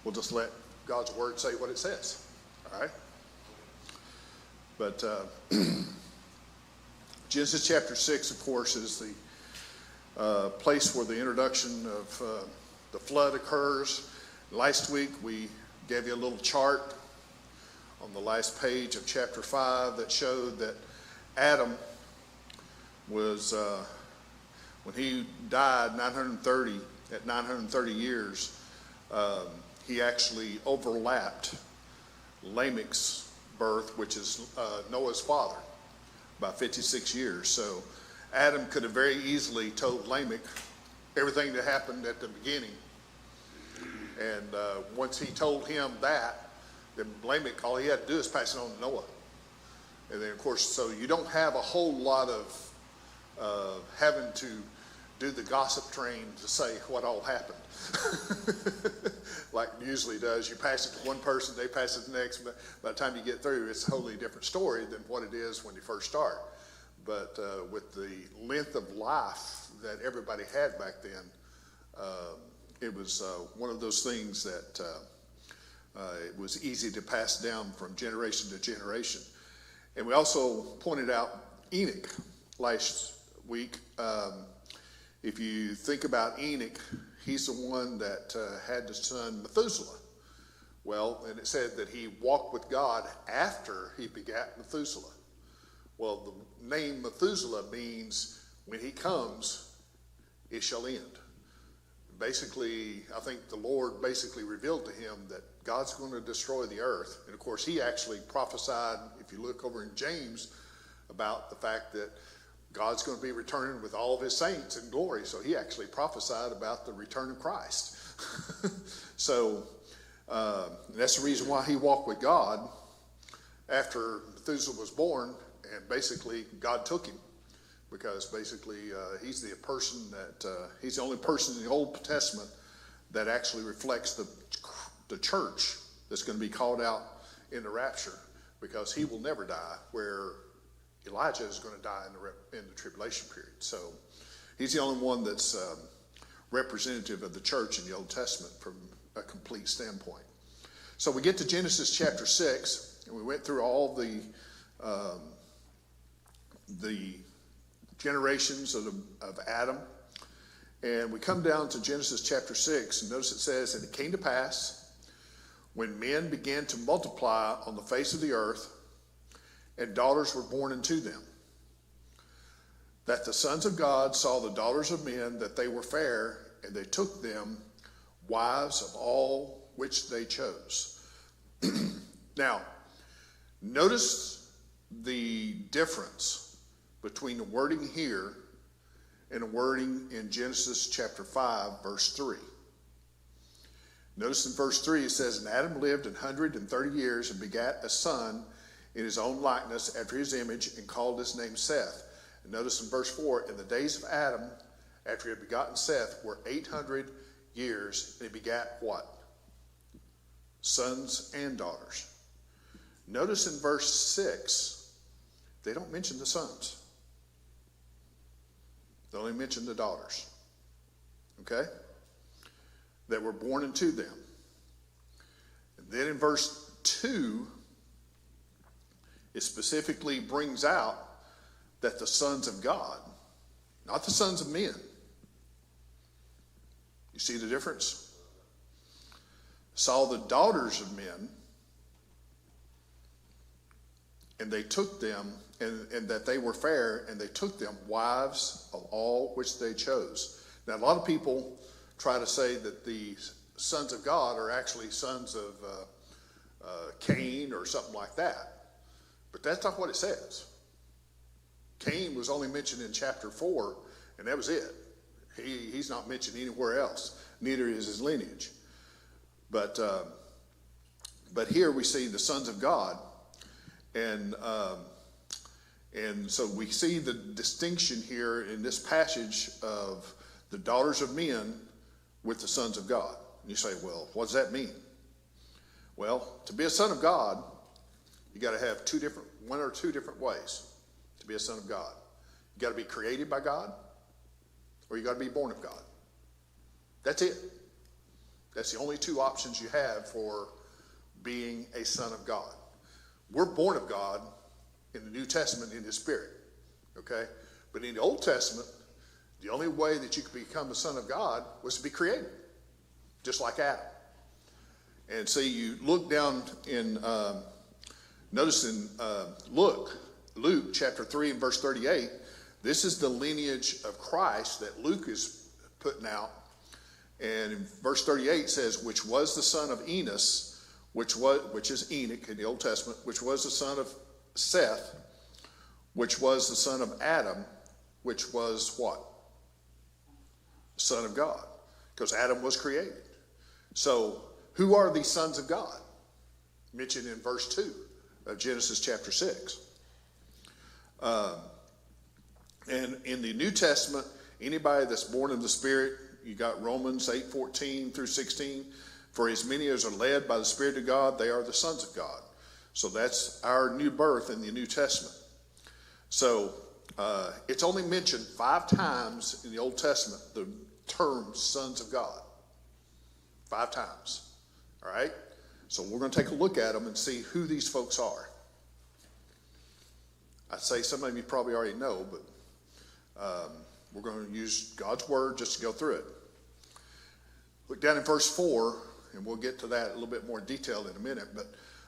we'll just let God's word say what it says. All right? But Genesis chapter 6, of course, is the place where the introduction of the flood occurs. Last week we gave you a little chart on the last page of chapter 5 that showed that Adam was, when he died at 930 years, he actually overlapped Lamech's birth, which is Noah's father, by 56 years. So Adam could have very easily told Lamech everything that happened at the beginning. And once he told him that, then Lamech, all he had to do is pass it on to Noah. And then, of course, so you don't have a whole lot of having to do the gossip train to say what all happened. Like it usually does. You pass it to one person, they pass it to the next. But by the time you get through, it's a wholly different story than what it is when you first start. But with the length of life that everybody had back then, it was one of those things that it was easy to pass down from generation to generation. And we also pointed out Enoch last week. If you think about Enoch, he's the one that had the son Methuselah. Well, and it said that he walked with God after he begat Methuselah. Well, the name Methuselah means when he comes, it shall end. Basically, I think the Lord basically revealed to him that God's going to destroy the earth. And of course, he actually prophesied, if you look over in James, about the fact that God's going to be returning with all of his saints in glory. So he actually prophesied about the return of Christ. So that's the reason why he walked with God after Methuselah was born. And basically, God took him. Because basically, he's the person that, he's the only person in the Old Testament that actually reflects the church that's going to be called out in the rapture. Because he will never die, where Elijah is going to die in the tribulation period. So he's the only one that's representative of the church in the Old Testament from a complete standpoint. So we get to Genesis chapter 6, and we went through all the generations of Adam. And we come down to Genesis chapter 6, and notice it says, "And it came to pass, when men began to multiply on the face of the earth, and daughters were born unto them, that the sons of God saw the daughters of men, that they were fair, and they took them wives of all which they chose." Now, notice the difference between the wording here and the wording in Genesis chapter 5, verse 3. Notice in verse 3 it says, "And Adam lived 130 years and begat a son in his own likeness after his image, and called his name Seth." And notice in verse 4, "And the days of Adam after he had begotten Seth were 800 years, and he begat" what? Sons and daughters. Notice in verse 6, they don't mention the sons. They only mention the daughters. Okay? That were born unto them. And then in verse 2, it specifically brings out that the sons of God, not the sons of men. You see the difference? Saw the daughters of men, and they took them, and that they were fair, and they took them wives of all which they chose. Now, a lot of people try to say that the sons of God are actually sons of Cain or something like that. But that's not what it says. Cain was only mentioned in chapter 4, and that was it. He's not mentioned anywhere else. Neither is his lineage. But here we see the sons of God. And so we see the distinction here in this passage of the daughters of men with the sons of God. And you say, well, what does that mean? Well, to be a son of God, you got to have one or two different ways to be a son of God. You got to be created by God, or you got to be born of God. That's it. That's the only two options you have for being a son of God. We're born of God in the New Testament in his Spirit, okay? But in the Old Testament, the only way that you could become a son of God was to be created, just like Adam. And see, you look down in, notice in Luke chapter 3 and verse 38, this is the lineage of Christ that Luke is putting out. And in verse 38 says, which was the son of Enos, which is Enoch in the Old Testament, which was the son of Seth, which was the son of Adam, which was what? Son of God, because Adam was created. So who are these sons of God? Mentioned in verse 2 of Genesis chapter 6. And in the New Testament, anybody that's born of the Spirit, you got Romans 8:14 through 16. For as many as are led by the Spirit of God, they are the sons of God. So that's our new birth in the New Testament. So it's only mentioned 5 times in the Old Testament, the term sons of God. 5 times. All right? So we're going to take a look at them and see who these folks are. I'd say some of you probably already know, but we're going to use God's word just to go through it. Look down in verse 4, and we'll get to that a little bit more detail in a minute, but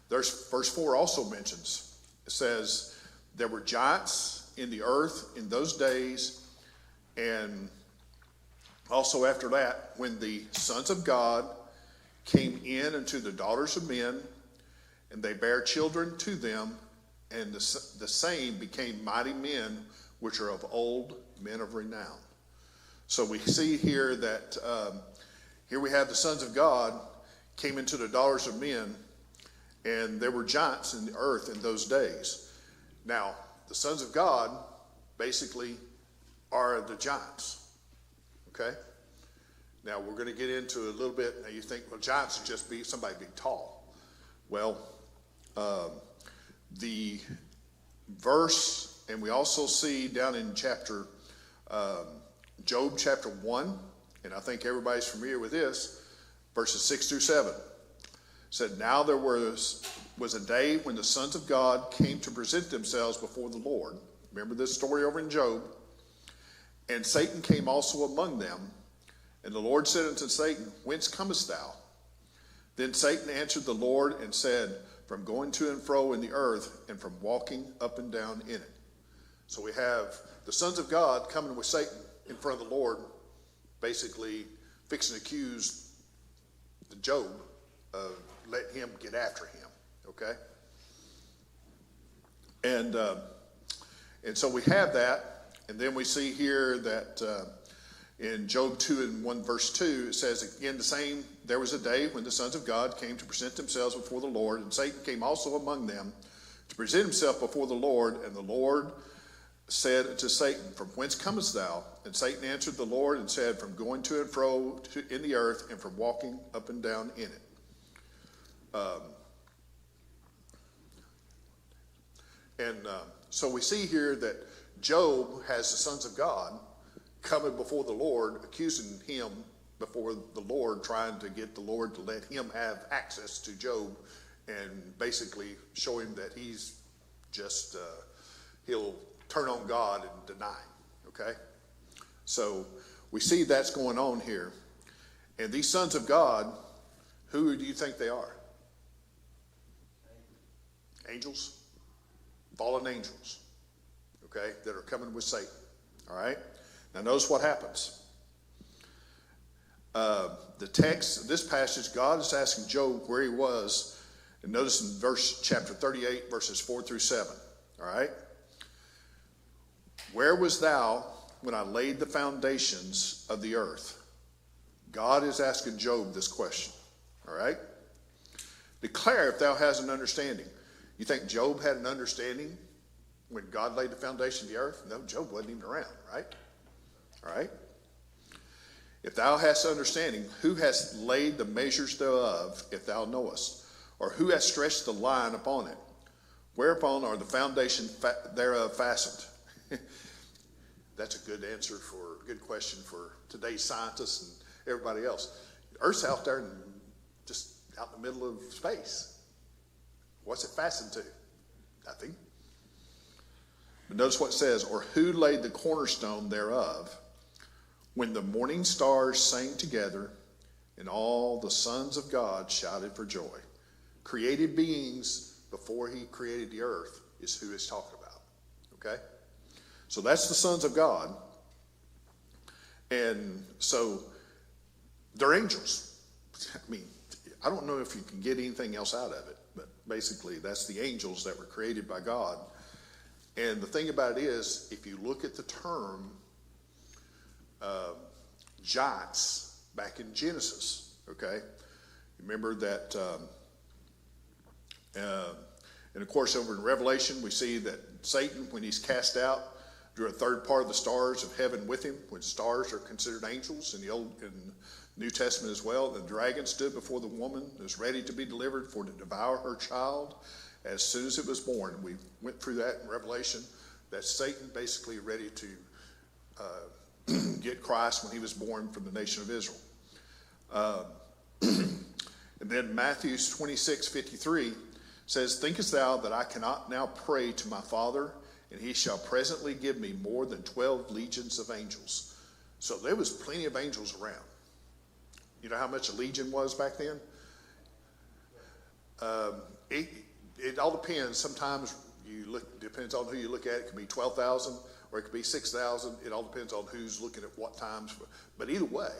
there's verse 4 also mentions, it says, there were giants in the earth in those days, and also after that, when the sons of God came in unto the daughters of men, and they bare children to them, and the same became mighty men, which are of old, men of renown. So we see here that here we have the sons of God came into the daughters of men, and there were giants in the earth in those days. Now, the sons of God basically are the giants, okay? Now, we're going to get into a little bit. Now, you think, well, giants would just be somebody being tall. Well, the verse, and we also see down in Job chapter 1, and I think everybody's familiar with this, verses 6 through 7, said, now there was a day when the sons of God came to present themselves before the Lord. Remember this story over in Job? And Satan came also among them. And the Lord said unto Satan, whence comest thou? Then Satan answered the Lord and said, from going to and fro in the earth, and from walking up and down in it. So we have the sons of God coming with Satan in front of the Lord, basically fixing to accuse the Job of letting him get after him, okay? And so we have that, and then we see here that in Job 2 and 1 verse 2, it says again the same, there was a day when the sons of God came to present themselves before the Lord, and Satan came also among them to present himself before the Lord, and the Lord said to Satan, from whence comest thou? And Satan answered the Lord and said, from going to and fro in the earth, and from walking up and down in it. So we see here that Job has the sons of God coming before the Lord, accusing him before the Lord, trying to get the Lord to let him have access to Job, and basically show him that he's just, he'll turn on God and deny, okay? So we see that's going on here. And these sons of God, who do you think they are? Angels? Fallen angels, okay, that are coming with Satan, all right? Now notice what happens. The text, this passage, God is asking Job where he was, and notice in chapter 38, verses 4 through 7, all right? Where was thou when I laid the foundations of the earth? God is asking Job this question, all right? Declare if thou hast an understanding. You think Job had an understanding when God laid the foundation of the earth? No, Job wasn't even around, right? All right? If thou hast understanding, who has laid the measures thereof, if thou knowest? Or who has stretched the line upon it? Whereupon are the foundation thereof fastened? That's a good answer good question for today's scientists and everybody else. Earth's out there and just out in the middle of space. What's it fastened to? Nothing. But notice what it says, or who laid the cornerstone thereof, when the morning stars sang together, and all the sons of God shouted for joy. Created beings before he created the earth is who he's talking about. Okay? So that's the sons of God. And so they're angels. I mean, I don't know if you can get anything else out of it, but basically that's the angels that were created by God. And the thing about it is, if you look at the term giants back in Genesis, okay, remember that, and of course over in Revelation we see that Satan, when he's cast out, drew a third part of the stars of heaven with him, when stars are considered angels in the Old and New Testament as well. The dragon stood before the woman, was ready to be delivered for to devour her child as soon as it was born. And we went through that in Revelation, that Satan basically ready to get Christ when he was born from the nation of Israel. And then Matthew 26:53 says, thinkest thou that I cannot now pray to my Father, and he shall presently give me more than 12 legions of angels? So there was plenty of angels around. You know how much a legion was back then? It all depends. Sometimes depends on who you look at. It could be 12,000 or it could be 6,000. It all depends on who's looking at what times. But either way,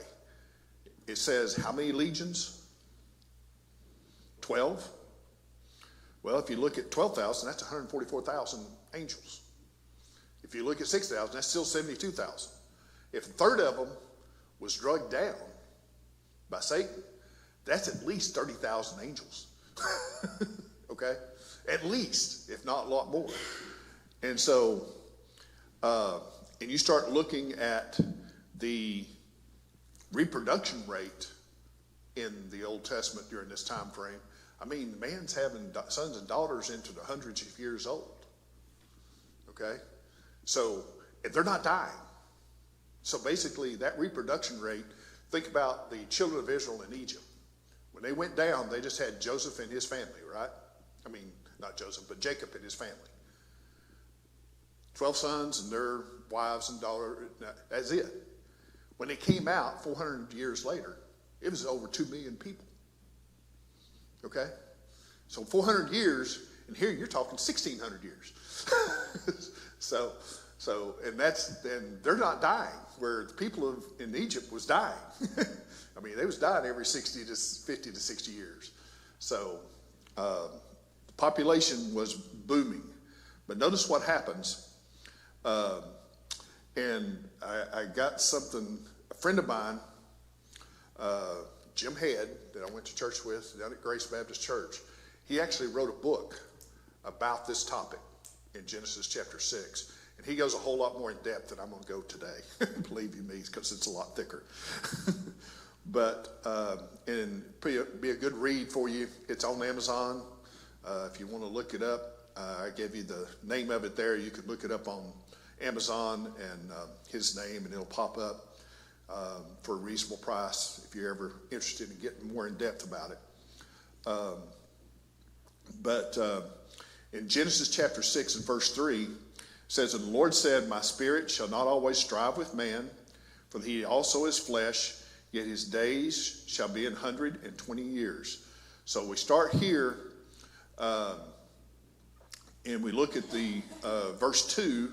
it says how many legions? 12. Well, if you look at 12,000, that's 144,000 angels. If you look at 6,000, that's still 72,000. If a third of them was drugged down by Satan, that's at least 30,000 angels. Okay? At least, if not a lot more. And so, and you start looking at the reproduction rate in the Old Testament during this time frame. I mean, man's having sons and daughters into the hundreds of years old. Okay? So, and they're not dying. So basically, that reproduction rate, think about the children of Israel in Egypt. When they went down, they just had Joseph and his family, right? I mean, not Joseph, but Jacob and his family. 12 sons and their wives and daughters, that's it. When they came out 400 years later, it was over 2 million people. Okay? So 400 years, and here you're talking 1,600 years. So, and they're not dying, where the people in Egypt was dying. I mean, they was dying every 50 to 60 years. So, the population was booming. But notice what happens. And I got something, a friend of mine, Jim Head, that I went to church with down at Grace Baptist Church, he actually wrote a book about this topic in Genesis chapter 6. And he goes a whole lot more in depth than I'm going to go today. Believe you me, because it's a lot thicker. But, and be a good read for you. It's on Amazon. If you want to look it up, I gave you the name of it there. You can look it up on Amazon and his name, and it'll pop up for a reasonable price if you're ever interested in getting more in depth about it. But in Genesis chapter 6 and verse 3, it says, and the Lord said, my spirit shall not always strive with man, for he also is flesh, yet his days shall be 120 years. So we start here, and we look at the verse 2,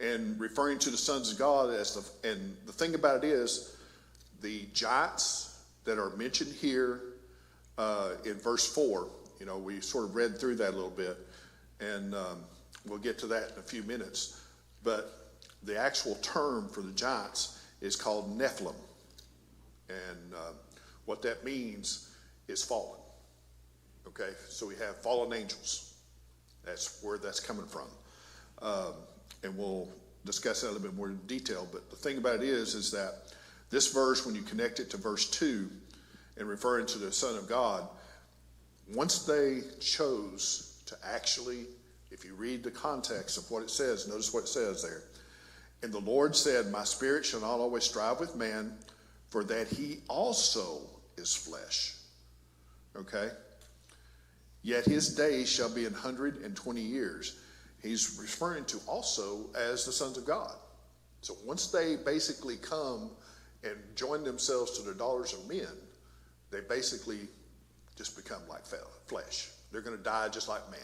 and referring to the sons of God and the thing about it is, the giants that are mentioned here in verse 4, you know, we sort of read through that a little bit, and we'll get to that in a few minutes. But the actual term for the giants is called Nephilim. And what that means is fallen. Okay, so we have fallen angels. That's where that's coming from. And we'll discuss that a little bit more in detail. But the thing about it is that this verse, when you connect it to verse 2 and referring to the Son of God, once they chose to actually, if you read the context of what it says, notice what it says there. And the Lord said, my spirit shall not always strive with man, for that he also is flesh. Okay? Yet his days shall be 120 years. He's referring to also as the sons of God. So once they basically come and join themselves to the daughters of men, they basically just become like flesh. They're going to die just like man.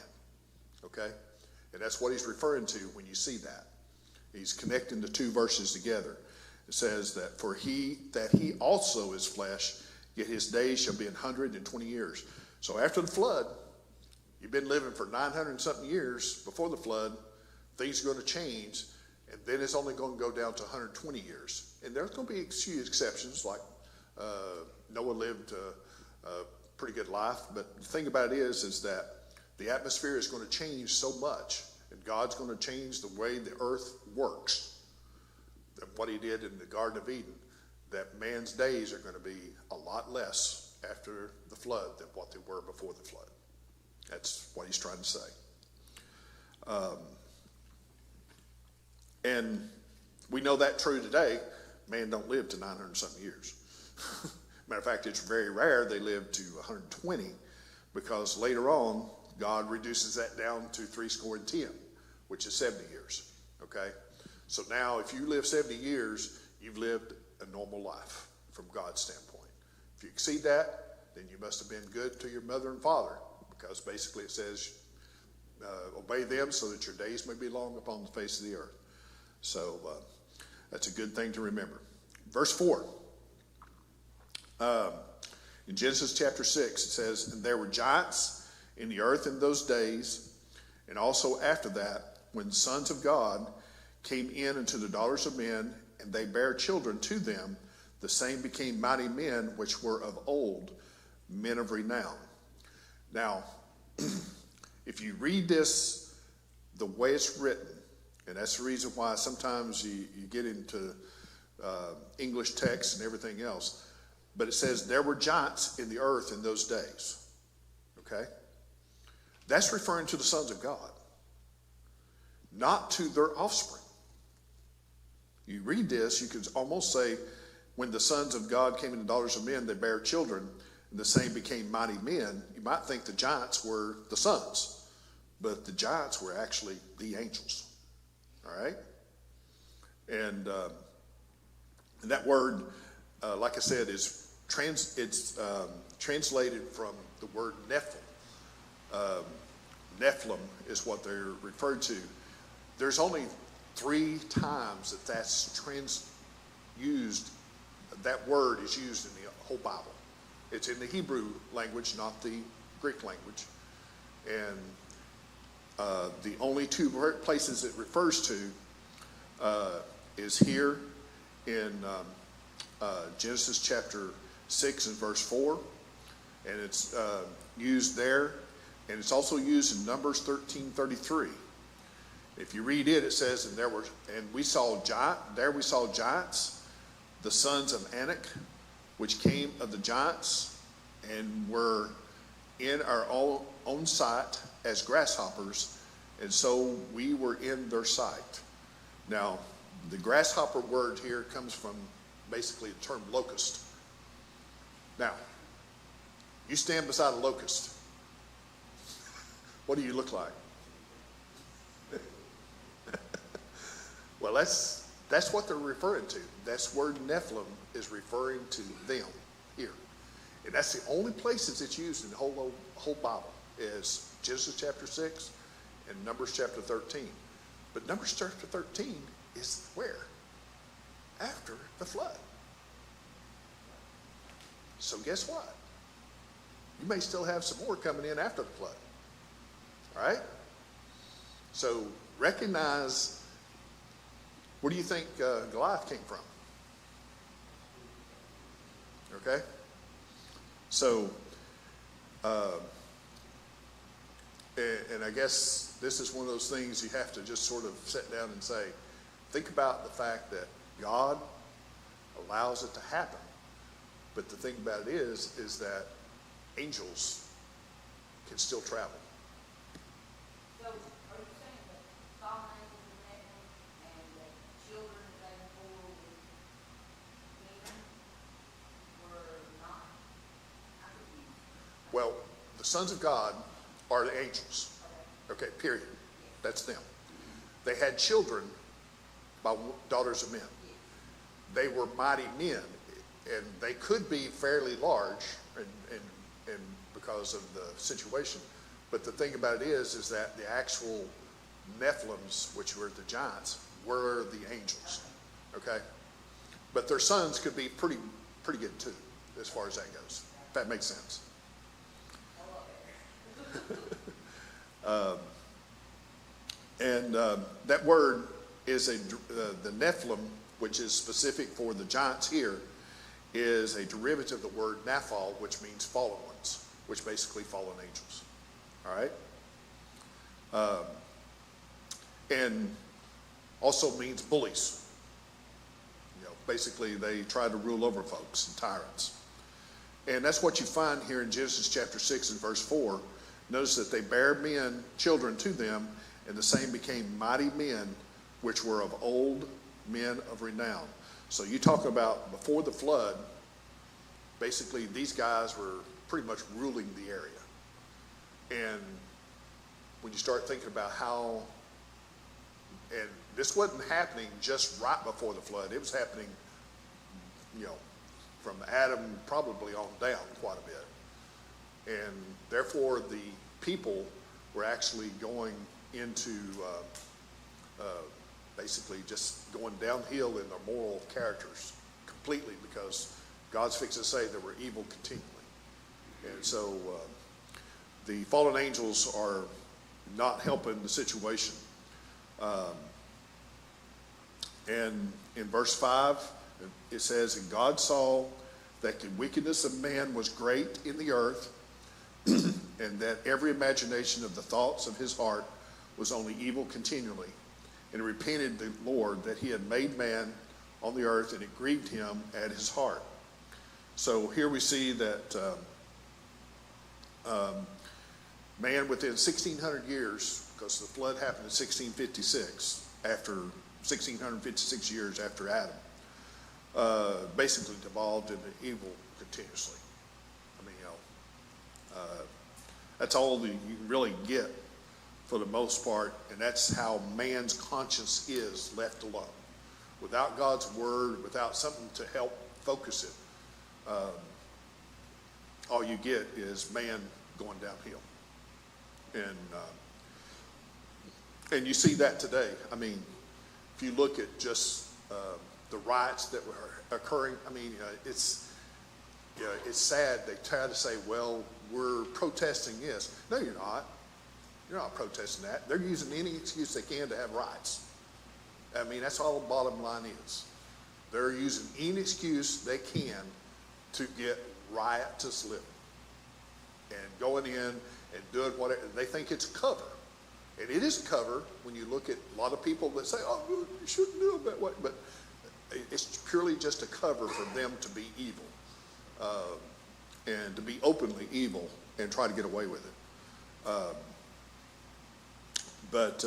Okay? And that's what he's referring to when you see that. He's connecting the two verses together. It says that he also is flesh, yet his days shall be 120 years. So after the flood, you've been living for 900 and something years before the flood, things are going to change, and then it's only going to go down to 120 years. And there's going to be a few exceptions, like Noah lived a pretty good life, but the thing about it is that the atmosphere is going to change so much, and God's going to change the way the earth works than what he did in the Garden of Eden, that man's days are going to be a lot less after the flood than what they were before the flood. That's what he's trying to say. And we know that true today. Man don't live to 900 something years. Matter of fact, it's very rare they live to 120, because later on, God reduces that down to 70, which is 70 years. Okay? So now, if you live 70 years, you've lived a normal life from God's standpoint. If you exceed that, then you must have been good to your mother and father, because basically it says, obey them so that your days may be long upon the face of the earth. So that's a good thing to remember. Verse 4. In Genesis chapter 6, it says, and there were giants in the earth in those days, and also after that, when the sons of God came in unto the daughters of men, and they bare children to them, the same became mighty men which were of old, men of renown. Now, if you read this the way it's written, and that's the reason why sometimes you get into English text and everything else, but it says there were giants in the earth in those days. Okay? That's referring to the sons of God, not to their offspring. You read this, you could almost say, when the sons of God came into daughters of men, they bare children, and the same became mighty men. You might think the giants were the sons, but the giants were actually the angels. All right? And that word, like I said, is translated from the word Nephilim. Nephilim is what they're referred to. There's only 3 times that's used. That word is used in the whole Bible. It's in the Hebrew language, not the Greek language. And the only 2 places it refers to is here in Genesis chapter 6 and verse 4. And it's used there. And it's also used in Numbers 13:33. If you read it, it says, we saw giants, the sons of Anak, which came of the giants, and were in our own sight as grasshoppers, and so we were in their sight. Now, the grasshopper word here comes from basically the term locust. Now, you stand beside a locust. What do you look like? Well, that's what they're referring to. That's word Nephilim is referring to them here. And that's the only places it's used in the whole Bible is Genesis chapter 6 and Numbers chapter 13. But Numbers chapter 13 is where? After the flood. So guess what? You may still have some more coming in after the flood. All right? So recognize, where do you think Goliath came from? Okay? So, and I guess this is one of those things you have to just sort of sit down and say, think about the fact that God allows it to happen. But the thing about it is that angels can still travel. So, are you saying that fallen angels in heaven and the children that they bore with men were not Well, the sons of God are the angels. Okay, period. That's them. They had children by daughters of men. They were mighty men, and they could be fairly large and because of the situation. But the thing about it is that the actual Nephilims, which were the giants, were the angels. Okay? But their sons could be pretty good too, as far as that goes. If that makes sense. That word is the Nephilim, which is specific for the giants here, is a derivative of the word Naphal, which means fallen ones, which basically fallen angels. All right? And also means bullies. You know, basically they try to rule over folks and tyrants. And that's what you find here in Genesis chapter 6 and verse 4. Notice that they bare children to them, and the same became mighty men, which were of old, men of renown. So you talk about before the flood, basically these guys were pretty much ruling the area. And when you start thinking about how, and this wasn't happening just right before the flood, it was happening, you know, from Adam probably on down quite a bit. And therefore the people were actually going into basically just going downhill in their moral characters completely, because God's fixing to say they were evil continually. And so the fallen angels are not helping the situation. And in verse 5, it says, and God saw that the wickedness of man was great in the earth, and that every imagination of the thoughts of his heart was only evil continually. And repented the Lord that he had made man on the earth, and it grieved him at his heart. So here we see that man within 1,600 years, because the flood happened in 1656, after 1,656 years after Adam, basically devolved into evil continuously. I mean, you know, that's all that you can really get for the most part, and that's how man's conscience is left alone. Without God's word, without something to help focus it, all you get is man going downhill. And you see that today. I mean, if you look at just the riots that were occurring, I mean, it's sad. They try to say, well, we're protesting this. No, you're not. You're not protesting that. They're using any excuse they can to have riots. I mean, that's all the bottom line is. They're using any excuse they can to get riotous living and going in and doing whatever. They think it's a cover. And it is a cover when you look at a lot of people that say, oh, you shouldn't do it that way. But it's purely just a cover for them to be evil and to be openly evil and try to get away with it. But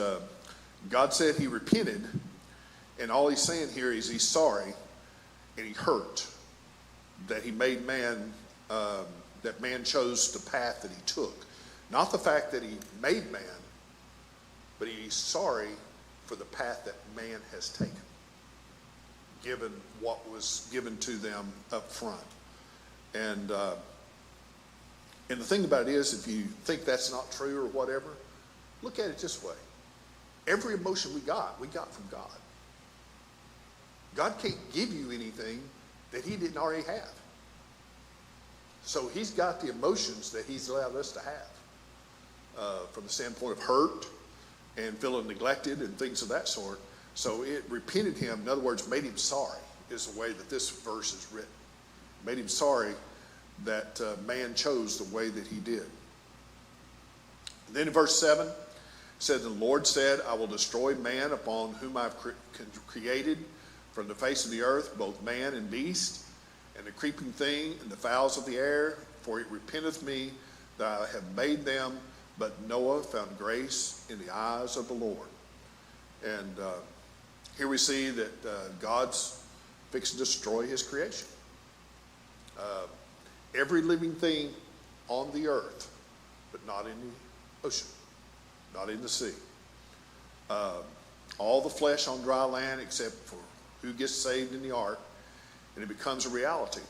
God said he repented, and all he's saying here is he's sorry and he hurt that he made man, that man chose the path that he took. Not the fact that he made man, but he's sorry for the path that man has taken, given what was given to them up front. And the thing about it is, if you think that's not true or whatever, look at it this way. Every emotion we got from God. God can't give you anything that he didn't already have. So he's got the emotions that he's allowed us to have from the standpoint of hurt and feeling neglected and things of that sort. So it repented him, in other words, made him sorry, is the way that this verse is written. Made him sorry that man chose the way that he did. And then in verse 7, it said, the Lord said, I will destroy man upon whom I've created from the face of the earth, both man and beast, and the creeping thing, and the fowls of the air, for it repenteth me that I have made them. But Noah found grace in the eyes of the Lord. And here we see that God's fixing to destroy his creation. Every living thing on the earth, but not in the ocean, not in the sea. All the flesh on dry land except for who gets saved in the ark, and it becomes a reality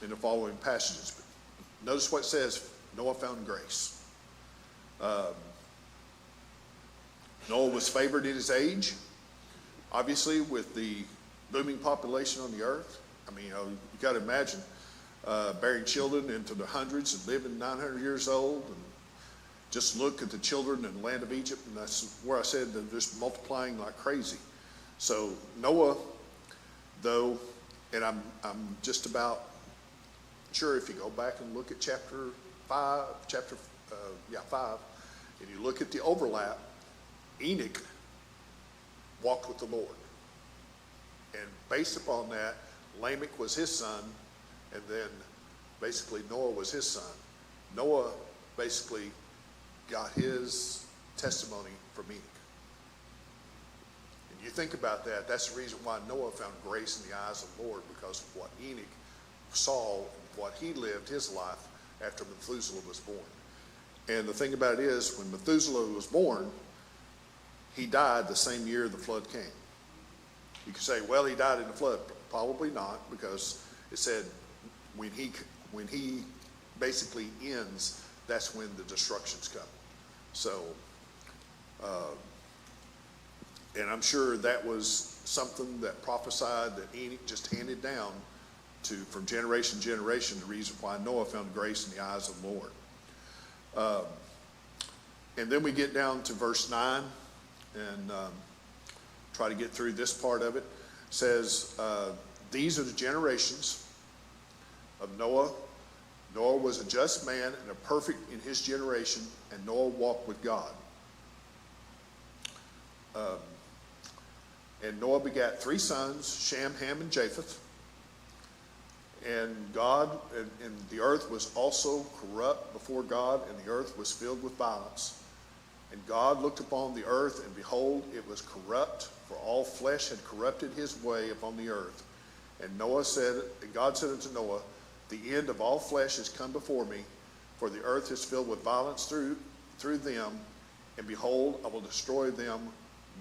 in the following passages. But notice what it says, Noah found grace. Noah was favored in his age, obviously, with the booming population on the earth. I mean, you got to imagine bearing children into the hundreds and living 900 years old. And just look at the children in the land of Egypt, and that's where I said they're just multiplying like crazy. So Noah, though, and I'm just about sure if you go back and look at chapter 5, and you look at the overlap, Enoch walked with the Lord. And based upon that, Lamech was his son, and then basically Noah was his son. Noah basically got his testimony from Enoch. And you think about that, that's the reason why Noah found grace in the eyes of the Lord, because of what Enoch saw and what he lived his life after Methuselah was born. And the thing about it is, when Methuselah was born, he died the same year the flood came. You could say, well, he died in the flood. Probably not, because it said when he basically ends, that's when the destructions come. So, and I'm sure that was something that prophesied that Enoch just handed down from generation to generation, the reason why Noah found grace in the eyes of the Lord. And then we get down to verse 9 and try to get through this part of it. It says, these are the generations of Noah. Noah was a just man and a perfect in his generation, and Noah walked with God. And Noah begat 3 sons, Shem, Ham, and Japheth. And God, and the earth was also corrupt before God, and the earth was filled with violence. And God looked upon the earth, and behold, it was corrupt, for all flesh had corrupted his way upon the earth. And God said unto Noah, the end of all flesh is come before me, for the earth is filled with violence through them, and behold, I will destroy them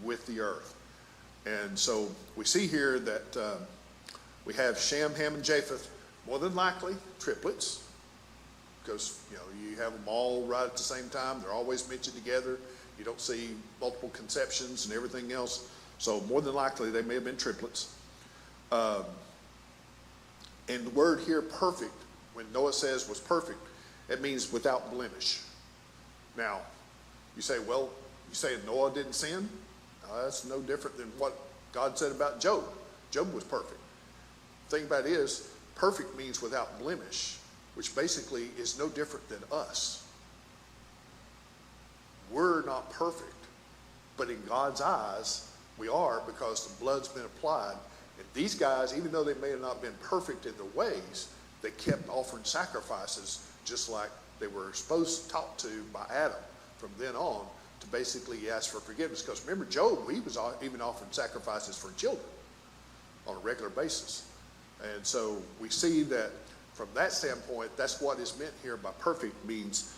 with the earth. And so we see here that we have Shem, Ham, and Japheth, more than likely triplets, because you have them all right at the same time. They're always mentioned together. You don't see multiple conceptions and everything else. So more than likely they may have been triplets. And the word here, perfect, when Noah says was perfect, it means without blemish. Now, you say, well, you say Noah didn't sin? That's no different than what God said about Job. Job was perfect. The thing about it is, perfect means without blemish, which basically is no different than us. We're not perfect, but in God's eyes, we are, because the blood's been applied. And these guys, even though they may have not been perfect in their ways, they kept offering sacrifices just like they were taught to by Adam from then on, to basically ask for forgiveness. Because remember, Job, he was even offering sacrifices for children on a regular basis. And so we see that from that standpoint, that's what is meant here by perfect, means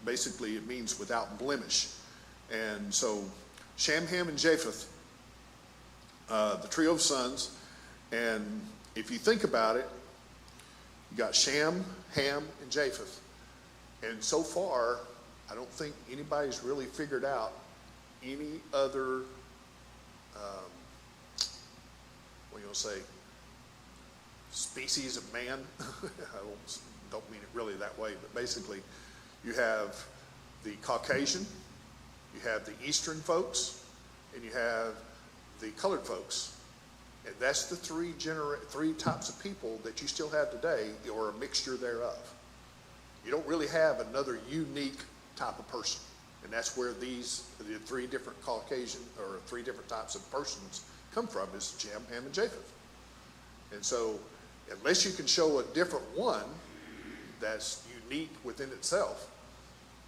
basically it means without blemish. And so Shem, Ham, and Japheth, the trio of sons, and if you think about it, you got Shem, Ham, and Japheth. And so far, I don't think anybody's really figured out any other, species of man. I don't mean it really that way, but basically you have the Caucasian, you have the Eastern folks, and you have the colored folks. And that's the three types of people that you still have today, or a mixture thereof. You don't really have another unique type of person. And that's where the 3 different Caucasian, or 3 different types of persons come from, is Shem, Ham, and Japheth. And so, unless you can show a different one that's unique within itself,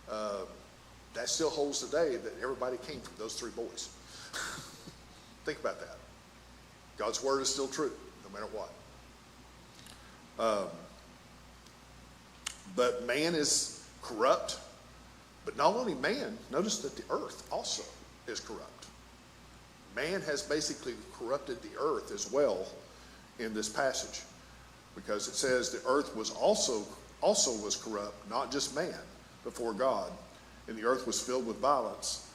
that still holds today that everybody came from those 3 boys. Think about that. God's word is still true, no matter what. But man is corrupt. But not only man, notice that the earth also is corrupt. Man has basically corrupted the earth as well in this passage, because it says the earth was also was corrupt, not just man, before God, and the earth was filled with violence.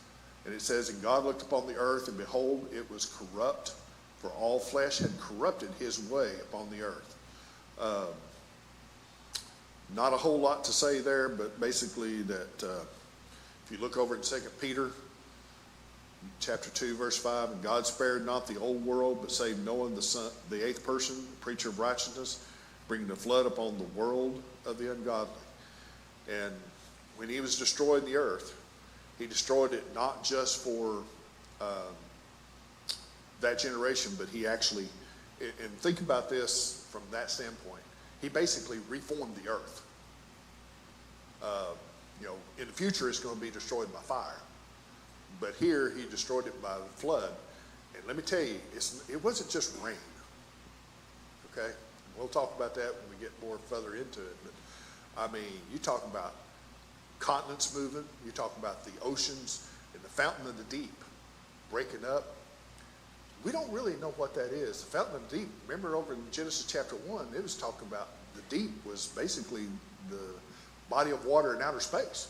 And it says, and God looked upon the earth, and behold, it was corrupt, for all flesh had corrupted his way upon the earth. Not a whole lot to say there, but basically that if you look over in 2 Peter chapter 2, verse 5, and God spared not the old world, but saved Noah, the eighth person, preacher of righteousness, bringing the flood upon the world of the ungodly. And when he was destroying the earth, he destroyed it not just for that generation, but he actually, and think about this from that standpoint, he basically reformed the earth. In the future it's going to be destroyed by fire. But here he destroyed it by the flood. And let me tell you, it wasn't just rain. Okay? We'll talk about that when we get more further into it. But I mean, you talk about continents moving, you talk about the oceans and the fountain of the deep breaking up. We don't really know what that is. The fountain of the deep, remember over in Genesis chapter 1, it was talking about the deep was basically the body of water in outer space.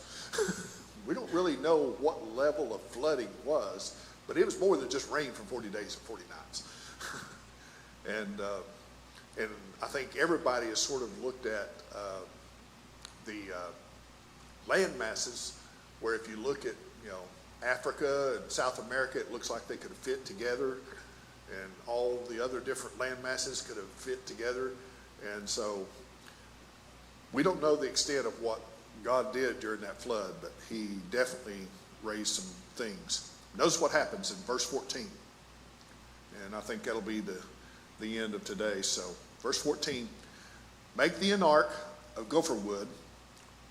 We don't really know what level of flooding was, but it was more than just rain for 40 days and 40 nights. And I think everybody has sort of looked at the land masses, where if you look at Africa and South America, it looks like they could have fit together, and all the other different land masses could have fit together. And so we don't know the extent of what God did during that flood, but he definitely raised some things. Notice what happens in verse 14. And I think that'll be the end of today. So verse 14, make thee an ark of gopher wood.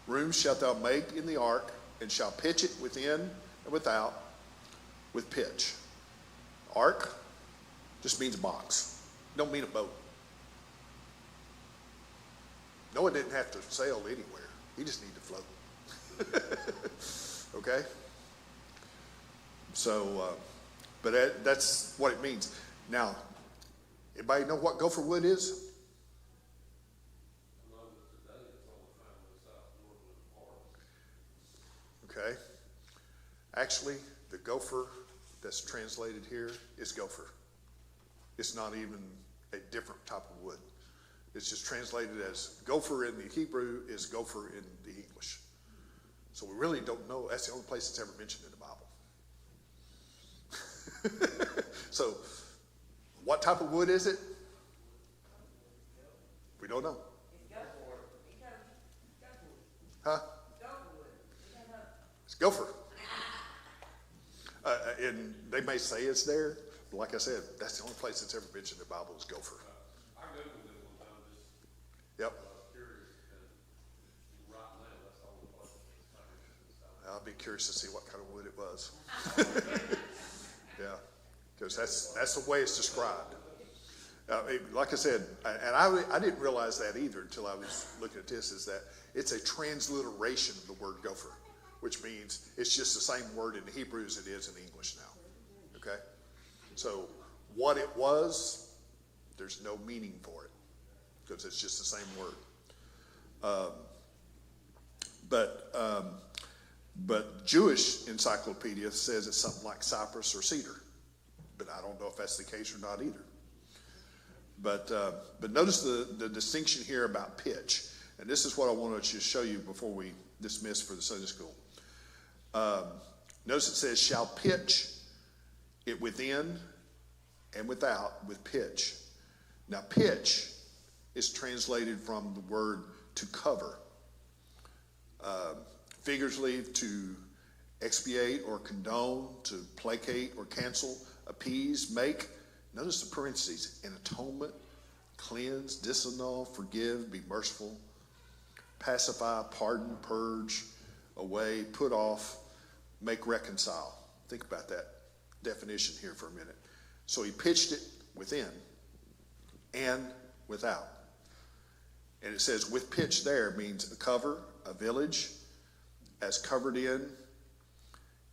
Rooms shalt thou make in the ark, and shall pitch it within and without with pitch. Ark just means a box. Don't mean a boat. Noah didn't have to sail anywhere. He just needed to float. Okay? So, but that's what it means. Now, anybody know what gopher wood is? Okay. Actually, the gopher that's translated here is gopher. It's not even a different type of wood. It's just translated as gopher in the Hebrew is gopher in the English. So we really don't know. That's the only place it's ever mentioned in the Bible. So what type of wood is it? We don't know. Huh? It's gopher. And they may say it's there, but like I said, that's the only place it's ever mentioned in the Bible is gopher. I googled it one time just Yep. curious, and right now that's the only place it's found. I'll be curious to see what kind of wood it was. Yeah, because that's the way it's described. Like I said, and I didn't realize that either until I was looking at this, is that it's a transliteration of the word gopher, which means it's just the same word in Hebrew as it is in English now. Okay? So what it was, there's no meaning for it because it's just the same word. But Jewish encyclopedia says it's something like cypress or cedar. But I don't know if that's the case or not either. But notice the distinction here about pitch. And this is what I wanted to show you before we dismiss for the Sunday school. Notice it says, shall pitch it within and without with pitch. Now, pitch is translated from the word to cover. Figuratively, to expiate or condone, to placate or cancel, appease, make. Notice the parentheses. An atonement, cleanse, disannul, forgive, be merciful, pacify, pardon, purge, away, put off, make reconcile. Think about that definition here for a minute. So he pitched it within and without. And it says with pitch there means a cover, a village, as covered in,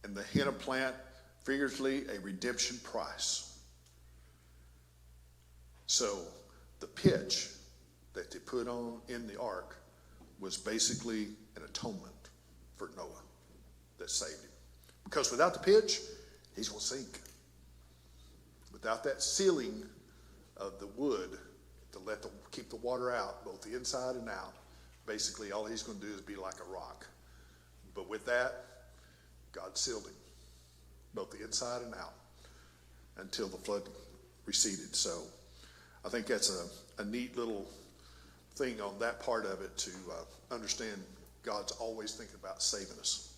and the henna plant, figuratively, a redemption price. So the pitch that they put on in the ark was basically an atonement for Noah that saved him. Because without the pitch, he's going to sink. Without that sealing of the wood to keep the water out, both the inside and out, basically all he's going to do is be like a rock. But with that, God sealed him, both the inside and out, until the flood receded. So I think that's a neat little thing on that part of it to understand God's always thinking about saving us,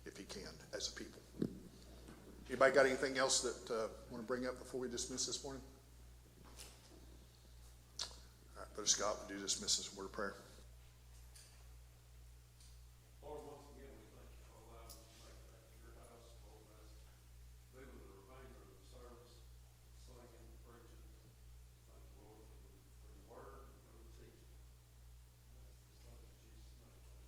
if he can, as a people. Anybody got anything else that want to bring up before we dismiss this morning? All right, Brother Scott, would you dismiss us in a word of prayer?